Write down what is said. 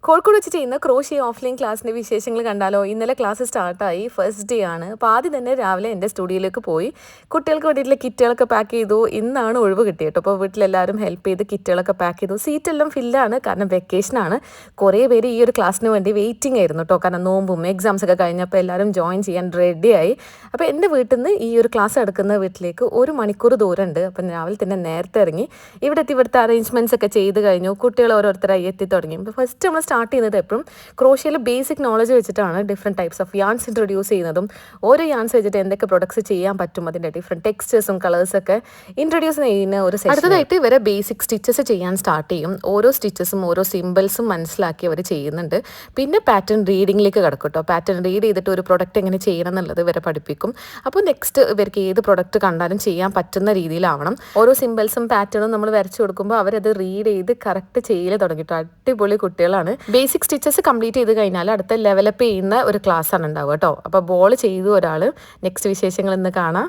കോഴിക്കോട് വെച്ച് ചെയ്യുന്ന crochet offline ക്ലാസ്സിൻ്റെ വിശേഷങ്ങൾ കണ്ടാലോ? ഇന്നലെ ക്ലാസ് സ്റ്റാർട്ടായി, ഫസ്റ്റ് ഡേ ആണ്. അപ്പോൾ ആദ്യം തന്നെ രാവിലെ എൻ്റെ സ്റ്റുഡിയോയിലേക്ക് പോയി കുട്ടികൾക്ക് വേണ്ടിയിട്ടുള്ള കിറ്റുകളൊക്കെ പാക്ക് ചെയ്തു. ഇന്നാണ് ഒഴിവ് കിട്ടിയത്. അപ്പോൾ വീട്ടിലെല്ലാവരും ഹെൽപ്പ് ചെയ്ത് കിറ്റുകളൊക്കെ പാക്ക് ചെയ്തു. സീറ്റെല്ലാം ഫില്ലാണ്, കാരണം വെക്കേഷനാണ്. കുറേ പേര് ഈ ഒരു ക്ലാസ്സിന് വേണ്ടി വെയിറ്റിംഗ് ആയിരുന്നു കേട്ടോ. കാരണം നോമ്പും എക്സാംസ് ഒക്കെ കഴിഞ്ഞപ്പോൾ എല്ലാവരും ജോയിൻ ചെയ്യാൻ റെഡിയായി. അപ്പോൾ എൻ്റെ വീട്ടിൽ നിന്ന് ഈ ഒരു ക്ലാസ് എടുക്കുന്ന വീട്ടിലേക്ക് 1 മണിക്കൂർ ദൂരമുണ്ട്. അപ്പം രാവിലെ തന്നെ നേരത്തെ ഇറങ്ങി ഇവിടുത്തെ അറേഞ്ച്മെൻറ്റ്സ് ഒക്കെ ചെയ്ത് കഴിഞ്ഞു. കുട്ടികൾ ഓരോരുത്തരായി എത്തി തുടങ്ങി. അപ്പോൾ ഫസ്റ്റ് നമ്മൾ സ്റ്റാർട്ട് ചെയ്യുന്നത് എപ്പോഴും ക്രോഷ്യയിലെ ബേസിക് നോളജ് വെച്ചിട്ടാണ്. Different types of yarns introduce ചെയ്യുന്നതും ഓരോ യാൺസ് വെച്ചിട്ട് എന്തൊക്കെ പ്രൊഡക്ട്സ് ചെയ്യാൻ പറ്റും, അതിൻ്റെ ഡിഫറെൻറ്റ് ടെക്സ്റ്റേഴ്സും കളേഴ്സൊക്കെ ഇൻട്രൊഡ്യൂസ് ചെയ്യുന്ന ഒരു സെഷൻ. അടുത്തതായിട്ട് ഇവരെ ബേസിക് സ്റ്റിച്ചസ് ചെയ്യാൻ സ്റ്റാർട്ട് ചെയ്യും. ഓരോ സ്റ്റിച്ചസും ഓരോ സിമ്പിൾസും മനസ്സിലാക്കി അവർ ചെയ്യുന്നുണ്ട്. പിന്നെ പാറ്റേൺ റീഡിങ്ങിലേക്ക് കിടക്കും കേട്ടോ. പാറ്റേൺ റീഡ് ചെയ്തിട്ട് ഒരു പ്രൊഡക്റ്റ് എങ്ങനെ ചെയ്യണം എന്നുള്ളത് ഇവരെ പഠിപ്പിക്കും. അപ്പോൾ നെക്സ്റ്റ് ഇവർക്ക് ഏത് പ്രൊഡക്റ്റ് കണ്ടാലും ചെയ്യാൻ പറ്റുന്ന രീതിയിലാവണം. ഓരോ സിമ്പിൾസും പാറ്റേണും നമ്മൾ വരച്ചു കൊടുക്കുമ്പോൾ അവരത് റീഡ് ചെയ്ത് കറക്റ്റ് ചെയ്യൽ തുടങ്ങിയിട്ട് അടിപൊളി കുട്ടികളാണ്. ബേസിക് സ്റ്റിച്ചസ് കംപ്ലീറ്റ് ചെയ്ത് കഴിഞ്ഞാൽ അടുത്ത ലെവലപ്പ് ചെയ്യുന്ന ഒരു ക്ലാസ് ആണ് ഉണ്ടാവുക കേട്ടോ. അപ്പോൾ ബോൾ ചെയ്തു ഒരാൾ. നെക്സ്റ്റ് വിശേഷങ്ങൾ ഇന്ന് കാണാം.